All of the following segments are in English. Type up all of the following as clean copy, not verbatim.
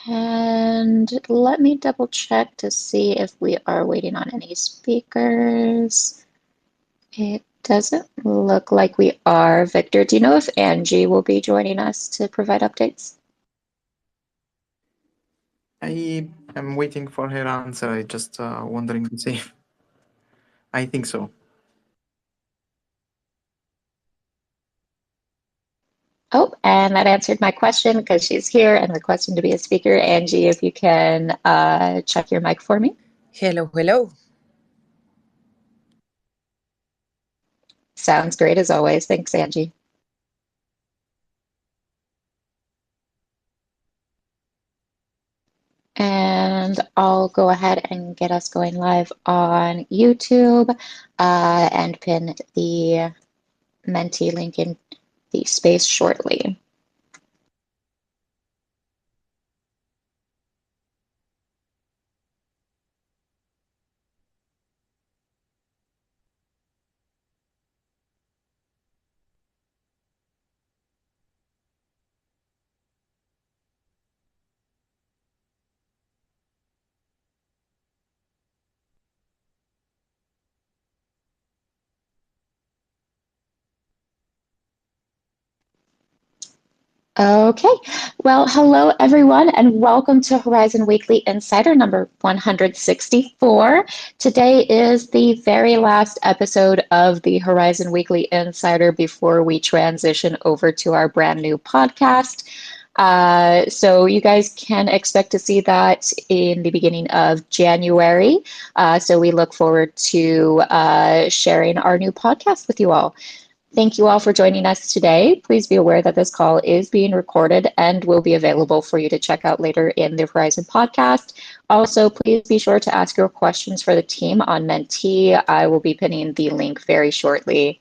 And let me double check to see if we are waiting on any speakers. It doesn't look like we are. Victor, do you know if Angie will be joining us to provide updates? I am waiting for her answer. I just wondering the same. I think so. Oh, and that answered my question because she's here and requesting to be a speaker. Angie, if you can check your mic for me. Hello, hello. Sounds great as always. Thanks, Angie. And I'll go ahead and get us going live on YouTube and pin the Menti link in the space shortly. Okay, well, hello everyone, and welcome to Horizen Weekly Insider number 164. Today is the very last episode of the Horizen Weekly Insider before we transition over to our brand new podcast. So you guys can expect to see that in the beginning of January. So we look forward to sharing our new podcast with you all. Thank you all for joining us today. Please be aware that this call is being recorded and will be available for you to check out later in the Horizen podcast. Also, please be sure to ask your questions for the team on Menti. I will be pinning the link very shortly.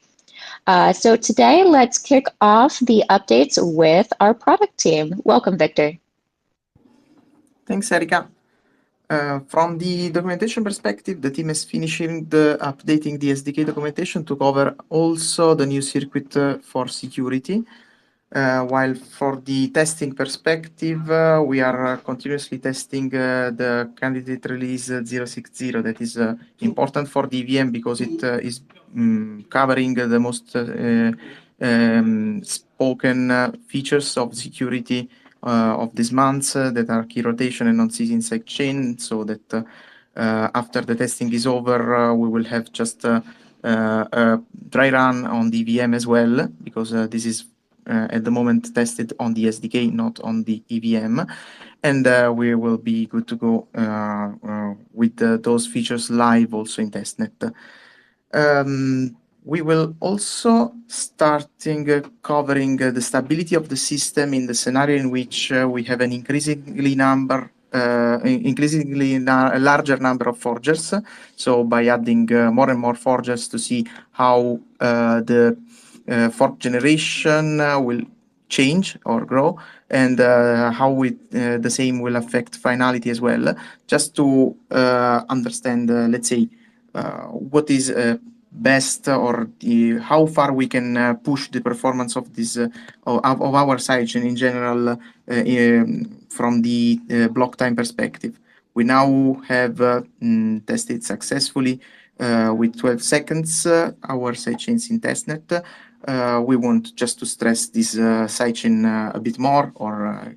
So today, let's kick off the updates with our product team. Welcome, Victor. Thanks, Erika. From the documentation perspective, the team is finishing updating the SDK documentation to cover also the new circuit for security. While for the testing perspective, we are continuously testing the candidate release 060 that is important for the EVM because it is covering the most spoken features of security of this month that are key rotation and non-ceasing sidechain, so that after the testing is over, we will have just a dry run on the EVM as well, because this is at the moment tested on the SDK, not on the EVM, and we will be good to go with those features live also in testnet. We will also starting covering the stability of the system in the scenario in which we have an increasingly larger number of forgers. So by adding more and more forgers to see how the fork generation will change or grow, and how the same will affect finality as well, just to understand, let's say, what is best, or how far we can push the performance of this of our sidechain in general from the block time perspective. We now have tested successfully with 12 seconds our sidechains in testnet. We want just to stress this sidechain a bit more, or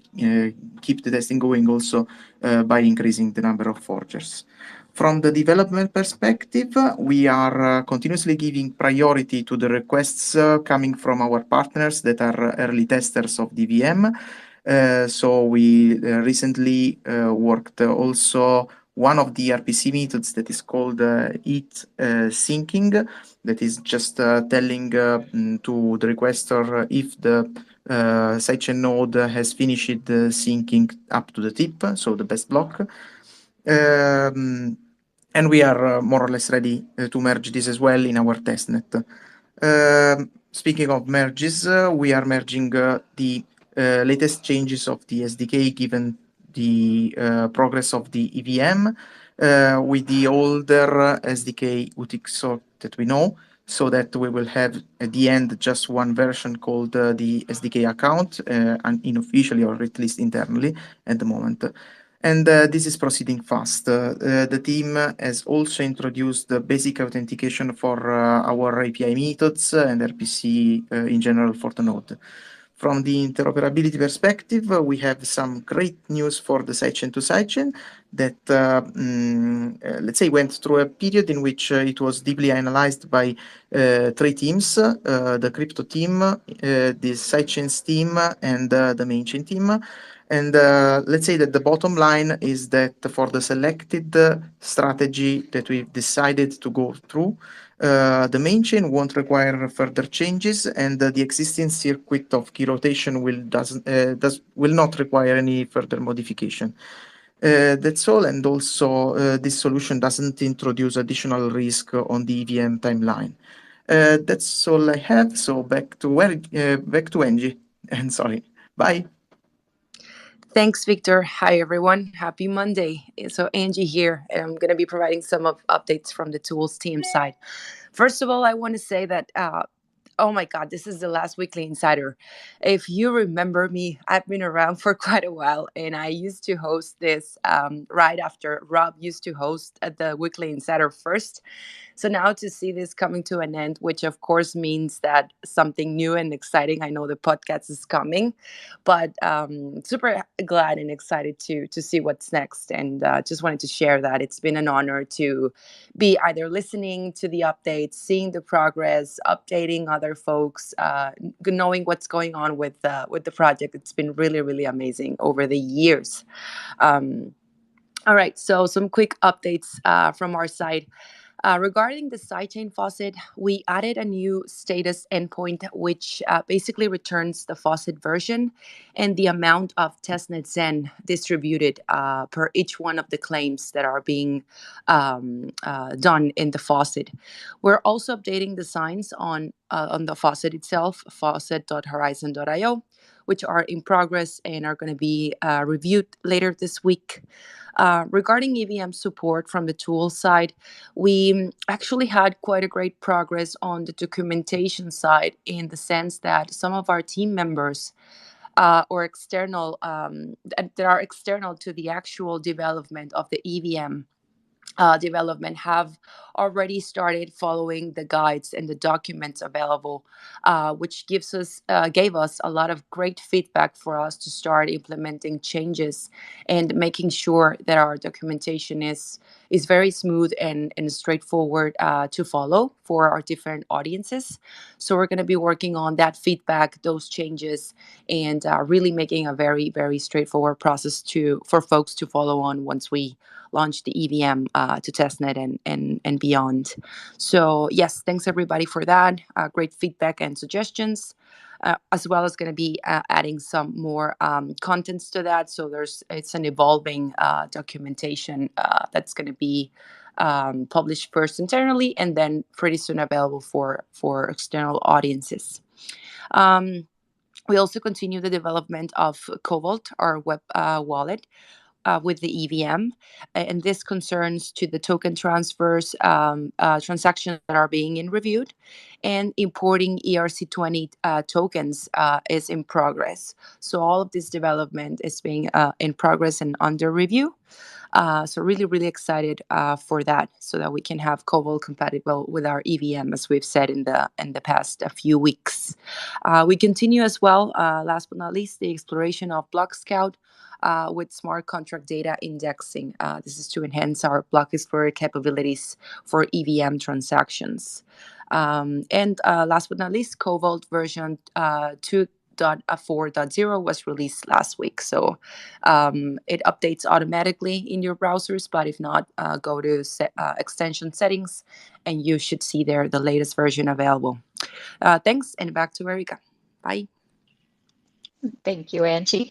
keep the testing going also by increasing the number of forgers. From the development perspective, we are continuously giving priority to the requests coming from our partners that are early testers of the VM. So we recently worked also one of the RPC methods that is called it syncing, that is just telling to the requester if the sidechain node has finished syncing up to the tip, so the best block. And we are more or less ready to merge this as well in our testnet. Speaking of merges, we are merging the latest changes of the SDK given the progress of the EVM with the older SDK UTXO that we know. so that we will have at the end just one version called the SDK account, and unofficially or at least internally at the moment. And this is proceeding fast. The team has also introduced the basic authentication for our API methods and RPC in general for the node. From the interoperability perspective, we have some great news for the sidechain to sidechain that, let's say, went through a period in which it was deeply analyzed by three teams, the crypto team, the sidechains team, and the main chain team. And let's say that the bottom line is that for the selected strategy that we've decided to go through, the main chain won't require further changes, and the existing circuit of key rotation will not require any further modification. That's all, and also this solution doesn't introduce additional risk on the EVM timeline. That's all I have. So back to Angie. And sorry, bye. Thanks, Victor. Hi, everyone. Happy Monday. So Angie here, and I'm going to be providing some of updates from the tools team side. First of all, I want to say that, oh my God, this is the last Weekly Insider. If you remember me, I've been around for quite a while, and I used to host this right after Rob used to host at the Weekly Insider first. So now to see this coming to an end, which of course means that something new and exciting, I know the podcast is coming, but super glad and excited to see what's next. And just wanted to share that it's been an honor to be either listening to the updates, seeing the progress, updating other folks, knowing what's going on with the project. It's been really, really amazing over the years. All right, so some quick updates from our side. Regarding the sidechain faucet, we added a new status endpoint, which basically returns the faucet version and the amount of testnet Zen distributed per each one of the claims that are being done in the faucet. We're also updating the signs on the faucet itself, faucet.horizen.io, which are in progress and are going to be reviewed later this week. Regarding EVM support from the tool side, we actually had quite a great progress on the documentation side in the sense that some of our team members or external that are external to the actual development of the EVM development have already started following the guides and the documents available, which gave us a lot of great feedback for us to start implementing changes and making sure that our documentation is very smooth and straightforward to follow for our different audiences. So we're going to be working on that feedback, those changes, and really making a very, very straightforward process for folks to follow on once we launch the EVM to testnet and beyond. So yes, thanks everybody for that. Great feedback and suggestions, as well as going to be adding some more contents to that. So it's an evolving documentation that's going to be published first internally and then pretty soon available for external audiences. We also continue the development of Cobalt, our web wallet, with the EVM, and this concerns to the token transfers, transactions that are being reviewed, and importing ERC20 tokens is in progress. So all of this development is being in progress and under review. So really, really excited for that, so that we can have Cobalt compatible with our EVM, as we've said in the past few weeks. We continue as well, last but not least, the exploration of Block Scout with smart contract data indexing. This is to enhance our Block Explorer capabilities for EVM transactions. And last but not least, Cobalt version 2.4.0 was released last week. So it updates automatically in your browsers, but if not, go to extension settings and you should see there the latest version available. Thanks, and back to Erika. Bye. Thank you, Angie.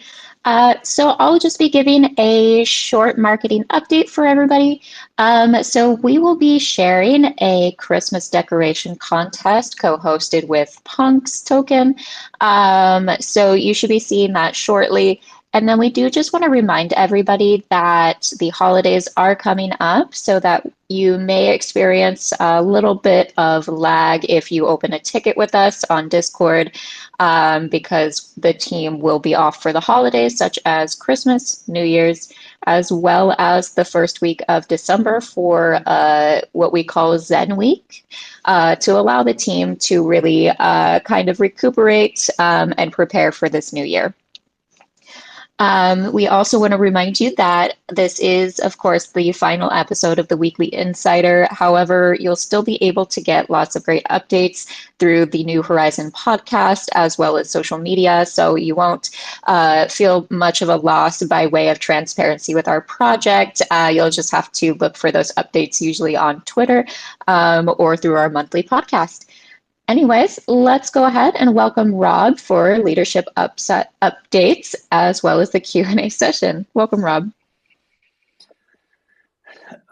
So I'll just be giving a short marketing update for everybody. So we will be sharing a Christmas decoration contest co-hosted with Punk's token. So you should be seeing that shortly. And then we do just want to remind everybody that the holidays are coming up, so that you may experience a little bit of lag if you open a ticket with us on Discord, because the team will be off for the holidays, such as Christmas, New Year's, as well as the first week of December for what we call Zen Week, to allow the team to really kind of recuperate and prepare for this new year. We also want to remind you that this is, of course, the final episode of the Weekly Insider. However, you'll still be able to get lots of great updates through the New Horizen podcast as well as social media. So you won't feel much of a loss by way of transparency with our project. You'll just have to look for those updates usually on Twitter or through our monthly podcast. Anyways, let's go ahead and welcome Rob for leadership updates as well as the Q&A session. Welcome, Rob.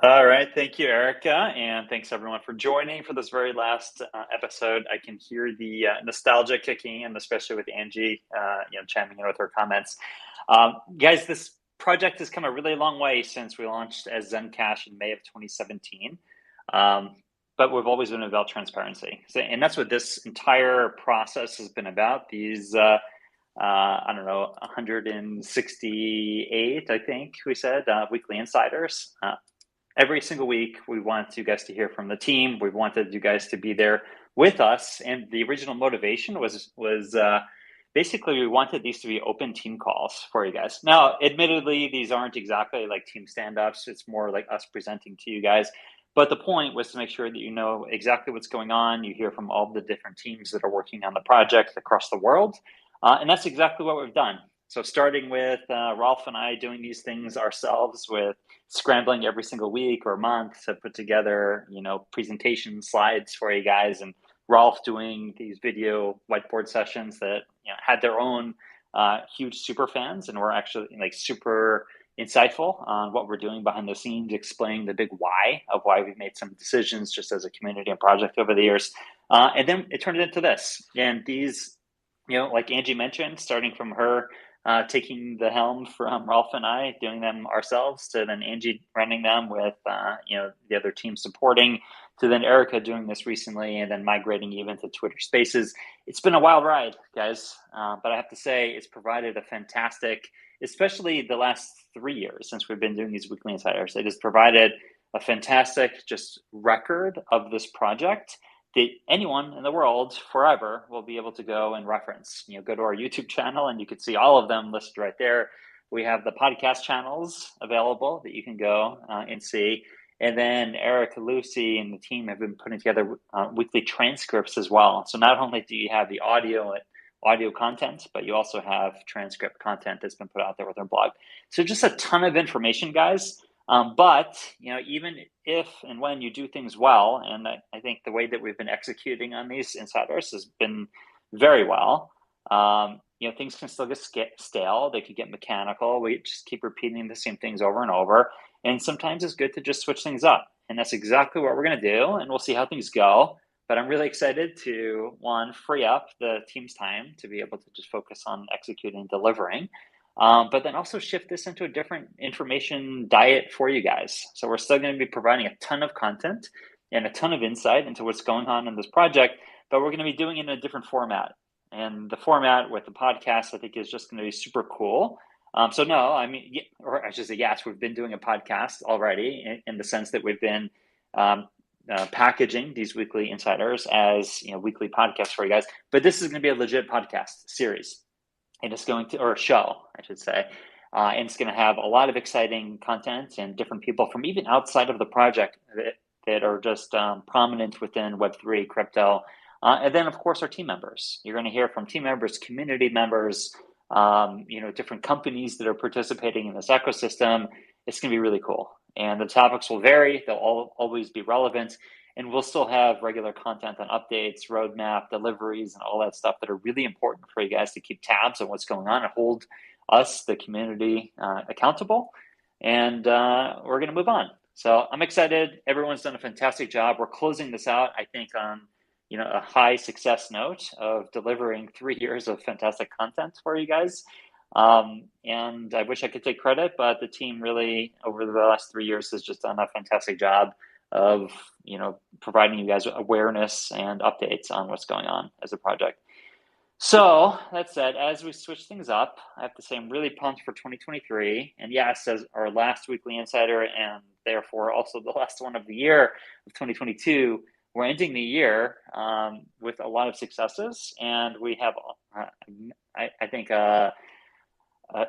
All right. Thank you, Erica. And thanks, everyone, for joining for this very last episode. I can hear the nostalgia kicking in, especially with Angie chiming in with her comments. Guys, this project has come a really long way since we launched as Zencash in May of 2017. But we've always been about transparency. And that's what this entire process has been about. These, 168, I think we said, weekly insiders. Every single week, we want you guys to hear from the team. We wanted you guys to be there with us. And the original motivation was basically we wanted these to be open team calls for you guys. Now, admittedly, these aren't exactly like team stand-ups. It's more like us presenting to you guys. But the point was to make sure that you know exactly what's going on. You hear from all the different teams that are working on the project across the world. And that's exactly what we've done. So starting with Rolf and I doing these things ourselves, with scrambling every single week or month to put together, presentation slides for you guys, and Rolf doing these video whiteboard sessions that had their own huge super fans and were actually super insightful on what we're doing behind the scenes, explaining the big why of why we've made some decisions just as a community and project over the years. And then it turned into this. And these, like Angie mentioned, starting from her taking the helm from Rolf and I, doing them ourselves, to then Angie running them with, the other team supporting, to then Erica doing this recently, and then migrating even to Twitter Spaces. It's been a wild ride, guys. But I have to say, it's provided a fantastic, especially the last 3 years since we've been doing these weekly insiders, it has provided a fantastic just record of this project that anyone in the world forever will be able to go and reference. Go to our YouTube channel and you can see all of them listed right there. We have the podcast channels available that you can go and see. And then Eric, Lucy, and the team have been putting together weekly transcripts as well. So not only do you have the audio content, but you also have transcript content that's been put out there with our blog. So just a ton of information, guys. But even if and when you do things well, and I think the way that we've been executing on these insiders has been very well. Things can still get stale. They could get mechanical. We just keep repeating the same things over and over. And sometimes it's good to just switch things up. And that's exactly what we're going to do. And we'll see how things go. But I'm really excited to, one, free up the team's time to be able to just focus on executing and delivering. But then also shift this into a different information diet for you guys. So we're still going to be providing a ton of content and a ton of insight into what's going on in this project, but we're going to be doing it in a different format. And the format with the podcast, I think, is just going to be super cool. So no, I mean, or I should say, yes, we've been doing a podcast already in the sense that we've been packaging these weekly insiders as weekly podcasts for you guys. But this is going to be a legit podcast series. And it's going to, or a show, I should say. And it's going to have a lot of exciting content and different people from even outside of the project that are just prominent within Web3, crypto. And then, of course, our team members. You're going to hear from team members, community members, different companies that are participating in this ecosystem. It's going to be really cool. And the topics will vary. They'll always be relevant. And we'll still have regular content on updates, roadmap, deliveries, and all that stuff that are really important for you guys to keep tabs on what's going on and hold us, the community, accountable. And we're going to move on. So I'm excited. Everyone's done a fantastic job. We're closing this out, I think, on a high success note of delivering 3 years of fantastic content for you guys. And I wish I could take credit, but the team really over the last 3 years has just done a fantastic job of, providing you guys awareness and updates on what's going on as a project. So that said, as we switch things up, I have to say I'm really pumped for 2023. And yes, as our last weekly insider and therefore also the last one of the year of 2022, we're ending the year with a lot of successes, and we have, I think, an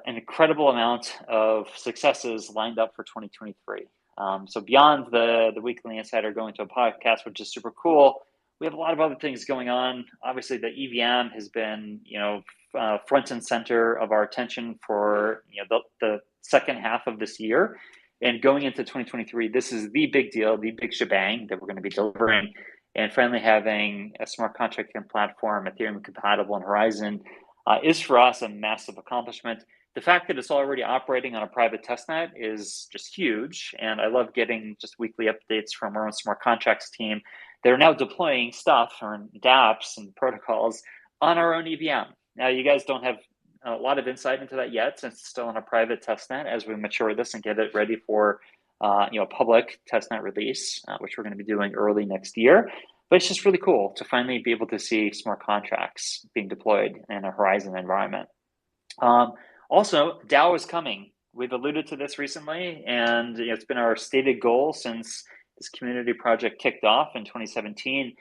incredible amount of successes lined up for 2023. So beyond the weekly insider going to a podcast, which is super cool, we have a lot of other things going on. Obviously, the EVM has been, front and center of our attention for the second half of this year, and going into 2023. This is the big deal, the big shebang that we're going to be delivering, and finally having a smart contracting platform, Ethereum compatible in Horizen, is for us a massive accomplishment. The fact that it's already operating on a private testnet is just huge, and I love getting just weekly updates from our own smart contracts team. They're now deploying stuff or dApps and protocols on our own EVM. Now, you guys don't have a lot of insight into that yet, since it's still on a private testnet. As we mature this and get it ready for public testnet release, which we're going to be doing early next year. But it's just really cool to finally be able to see smart contracts being deployed in a Horizen environment. Also, DAO is coming. We've alluded to this recently, and it's been our stated goal since this community project kicked off in 2017.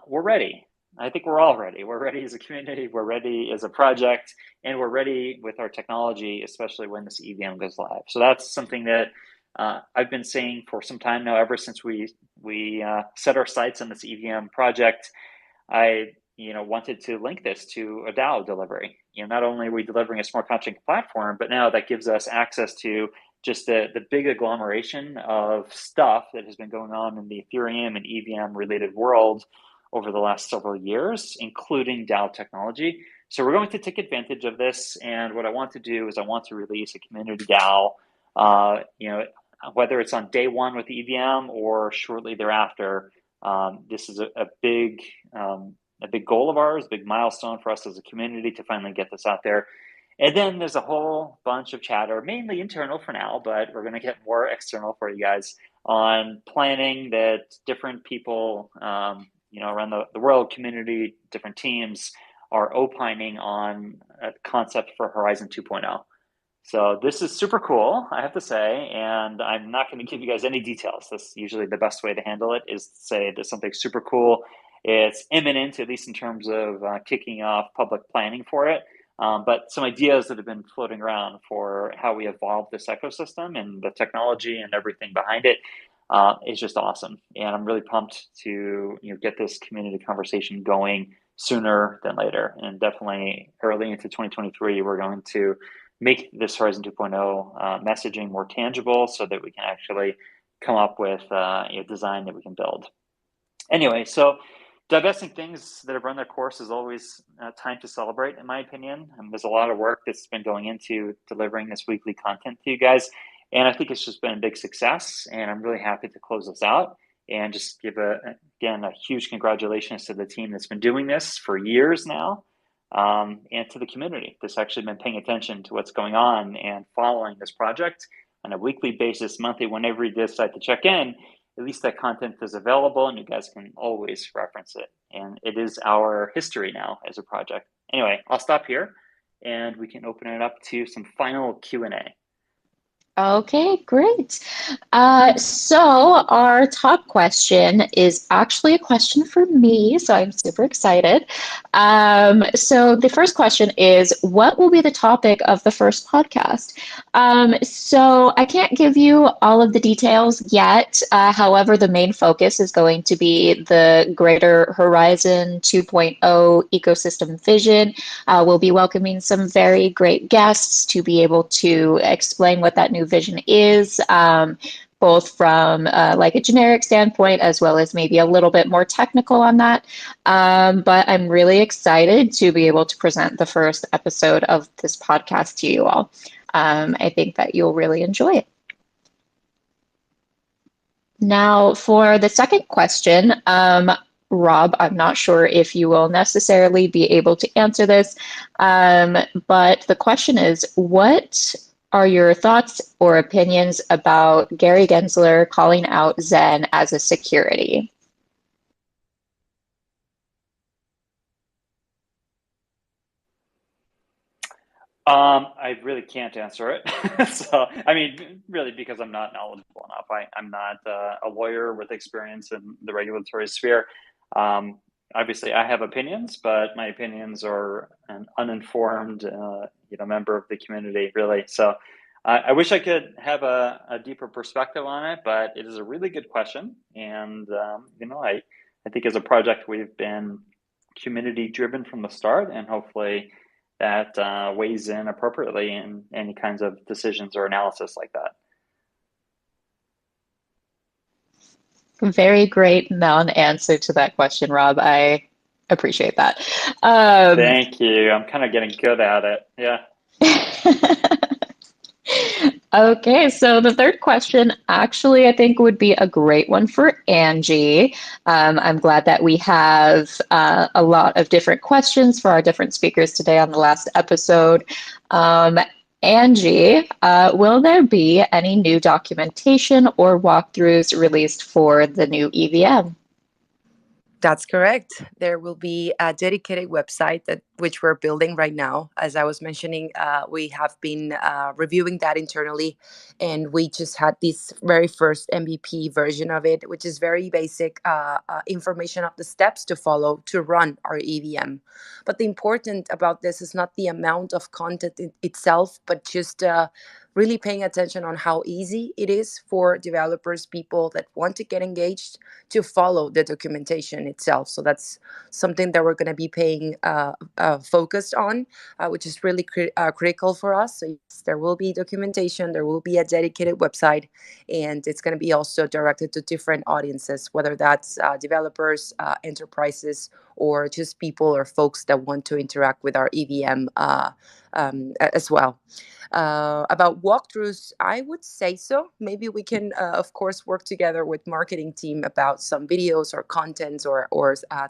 We're ready. I think we're all ready. We're ready as a community, we're ready as a project, and we're ready with our technology, especially when this EVM goes live. So that's something that I've been saying for some time now, ever since we set our sights on this EVM project. I wanted to link this to a DAO delivery. Not only are we delivering a smart contract platform, but now that gives us access to just the big agglomeration of stuff that has been going on in the Ethereum and EVM related world over the last several years, including DAO technology. So we're going to take advantage of this. And what I want to do is I want to release a community DAO, whether it's on day one with the EVM or shortly thereafter. This is a big goal of ours, big milestone for us as a community to finally get this out there. And then there's a whole bunch of chatter, mainly internal for now, but we're going to get more external for you guys on planning that different people, around the world community, different teams are opining on a concept for Horizen 2.0. So this is super cool, I have to say, and I'm not going to give you guys any details. That's usually the best way to handle it, is to say there's something super cool. It's imminent, at least in terms of kicking off public planning for it. But some ideas that have been floating around for how we evolve this ecosystem and the technology and everything behind it is just awesome. And I'm really pumped to get this community conversation going sooner than later. And definitely early into 2023, we're going to make this Horizen 2.0 messaging more tangible so that we can actually come up with a design that we can build. Anyway, so divesting things that have run their course is always time to celebrate, in my opinion. There's a lot of work that's been going into delivering this weekly content to you guys. And I think it's just been a big success. And I'm really happy to close this out and just give, again, a huge congratulations to the team that's been doing this for years now. And to the community that's actually been paying attention to what's going on and following this project on a weekly basis, monthly, whenever you decide to check in. At least that content is available and you guys can always reference it. And it is our history now as a project. Anyway, I'll stop here and we can open it up to some final Q&A. Okay, great. So our top question is actually a question for me, so I'm super excited. So the first question is, what will be the topic of the first podcast? So I can't give you all of the details yet. However, the main focus is going to be the greater Horizen 2.0 ecosystem vision. We'll be welcoming some very great guests to be able to explain what that new vision is, both from like a generic standpoint as well as maybe a little bit more technical on that. But I'm really excited to be able to present the first episode of this podcast to you all. I think that you'll really enjoy it. Now, for the second question, Rob, I'm not sure if you will necessarily be able to answer this, but the question is, what are your thoughts or opinions about Gary Gensler calling out Zen as a security? I really can't answer it. So, I mean, really, because I'm not knowledgeable enough. I'm not a lawyer with experience in the regulatory sphere. Um, Obviously, I have opinions, but my opinions are an uninformed, member of the community, really. So, I wish I could have a deeper perspective on it, but it is a really good question. And, I think as a project, we've been community driven from the start, and hopefully that weighs in appropriately in any kinds of decisions or analysis like that. Very great non-answer to that question, Rob. I appreciate that. Thank you. I'm kind of getting good at it. Yeah. Okay, so the third question actually I think would be a great one for Angie. I'm glad that we have a lot of different questions for our different speakers today on the last episode. Angie, will there be any new documentation or walkthroughs released for the new EVM? That's correct. There will be a dedicated website which we're building right now. As I was mentioning, we have been reviewing that internally, and we just had this very first MVP version of it, which is very basic information of the steps to follow to run our EVM. But the important about this is not the amount of content itself, but just really paying attention on how easy it is for developers, people that want to get engaged, to follow the documentation itself. So that's something that we're going to be paying focused on, which is really critical for us. So yes, there will be documentation, there will be a dedicated website, and it's going to be also directed to different audiences, whether that's developers, enterprises, or just people or folks that want to interact with our EVM as well. About walkthroughs, I would say so. Maybe we can, of course, work together with marketing team about some videos or contents or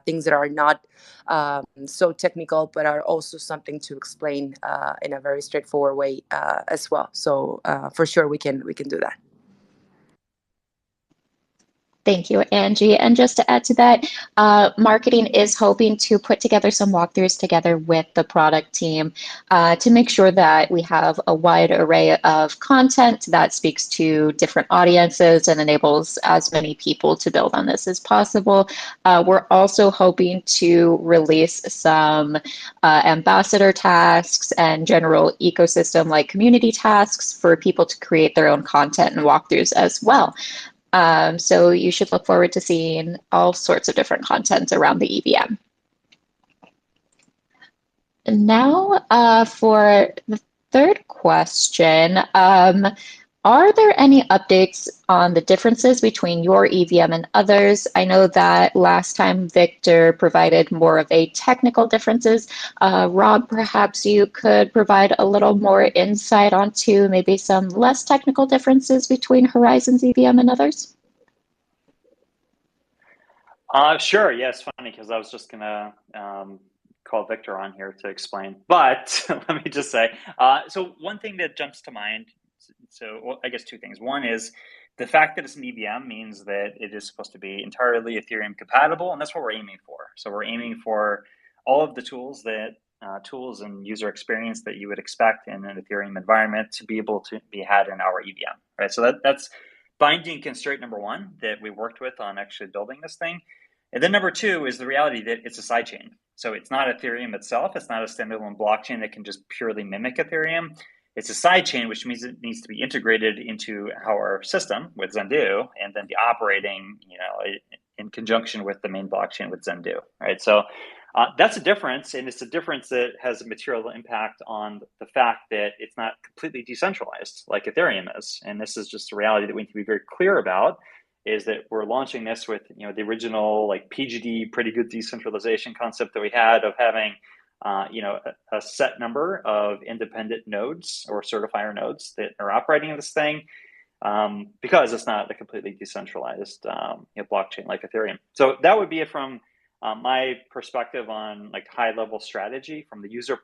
things that are not so technical, but are also something to explain in a very straightforward way as well. So for sure, we can do that. Thank you, Angie. And just to add to that, marketing is hoping to put together some walkthroughs together with the product team to make sure that we have a wide array of content that speaks to different audiences and enables as many people to build on this as possible. We're also hoping to release some ambassador tasks and general ecosystem like community tasks for people to create their own content and walkthroughs as well. So you should look forward to seeing all sorts of different content around the EVM. And now for the third question, are there any updates on the differences between your EVM and others? I know that last time Victor provided more of a technical differences. Rob, perhaps you could provide a little more insight onto maybe some less technical differences between Horizen's EVM and others? Sure. Yeah, it's funny because I was just going to call Victor on here to explain. But let me just say, so one thing that jumps to mind, well, I guess two things. One is the fact that it's an EVM means that it is supposed to be entirely Ethereum compatible, and that's what we're aiming for. So we're aiming for all of the tools and user experience that you would expect in an Ethereum environment to be able to be had in our EVM, right? So that's binding constraint number one that we worked with on actually building this thing. And then number two is the reality that it's a sidechain. So it's not Ethereum itself. It's not a standalone blockchain that can just purely mimic Ethereum. It's a sidechain, which means it needs to be integrated into our system with Zendoo and then be operating, in conjunction with the main blockchain with Zendoo, right? So that's a difference, and it's a difference that has a material impact on the fact that it's not completely decentralized like Ethereum is. And this is just a reality that we need to be very clear about, is that we're launching this with the original like PGD, pretty good decentralization concept that we had of having a set number of independent nodes or certifier nodes that are operating in this thing, because it's not a completely decentralized blockchain like Ethereum. So that would be it from My perspective on like high level strategy from the user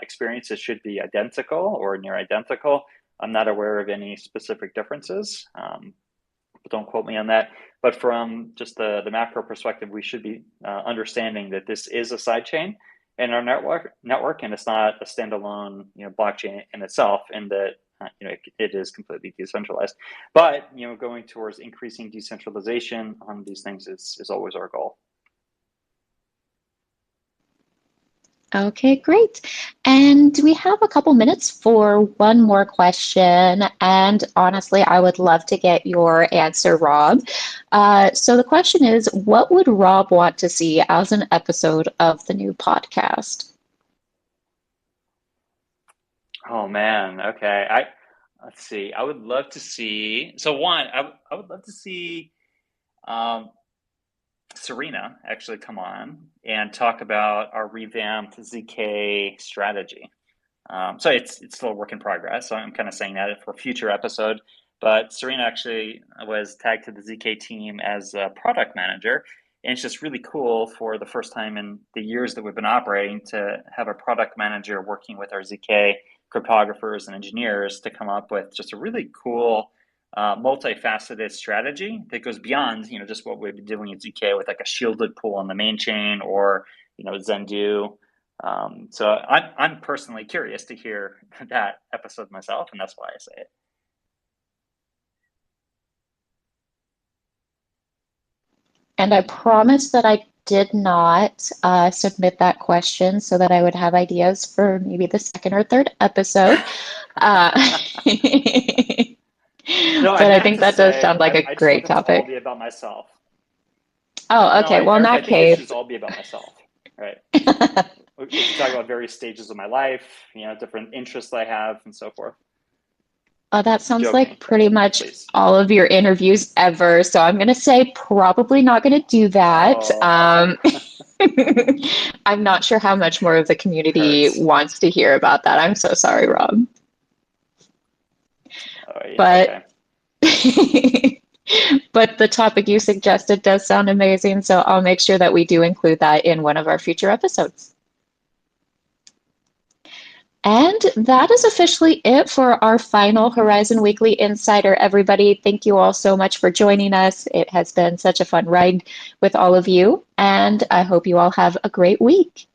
experiences should be identical or near identical. I'm not aware of any specific differences. But don't quote me on that. But from just the macro perspective, we should be understanding that this is a sidechain in our network, and it's not a standalone, blockchain in itself, and that it is completely decentralized. But going towards increasing decentralization on these things is always our goal. Okay, great. And we have a couple minutes for one more question. And honestly, I would love to get your answer, Rob. So the question is, what would Rob want to see as an episode of the new podcast? Oh man, okay. Let's see. I would love to see. So one, I would love to see Serena actually come on and talk about our revamped ZK strategy. So it's still a work in progress. So I'm kind of saying that for a future episode. But Serena actually was tagged to the ZK team as a product manager. And it's just really cool for the first time in the years that we've been operating to have a product manager working with our ZK cryptographers and engineers to come up with just a really cool multifaceted strategy that goes beyond, just what we've been doing in ZK with like a shielded pool on the main chain or, Zendu. So I'm personally curious to hear that episode myself, and that's why I say it. And I promise that I did not submit that question so that I would have ideas for maybe the second or third episode. No, but I think that does sound like a great topic. I just want it to all be about myself. Oh, okay. No, well, in Eric, that I think case, it should all be about myself, right? We can talk about various stages of my life, different interests I have, and so forth. that sounds Joking, like pretty much please. all of your interviews ever. So I'm going to say probably not going to do that. Oh. I'm not sure how much more of the community wants to hear about that. I'm so sorry, Rob. Oh, yeah, but okay. But the topic you suggested does sound amazing, so I'll make sure that we do include that in one of our future episodes. And that is officially it for our final Horizen Weekly Insider, everybody. Thank you all so much for joining us. It has been such a fun ride with all of you, and I hope you all have a great week.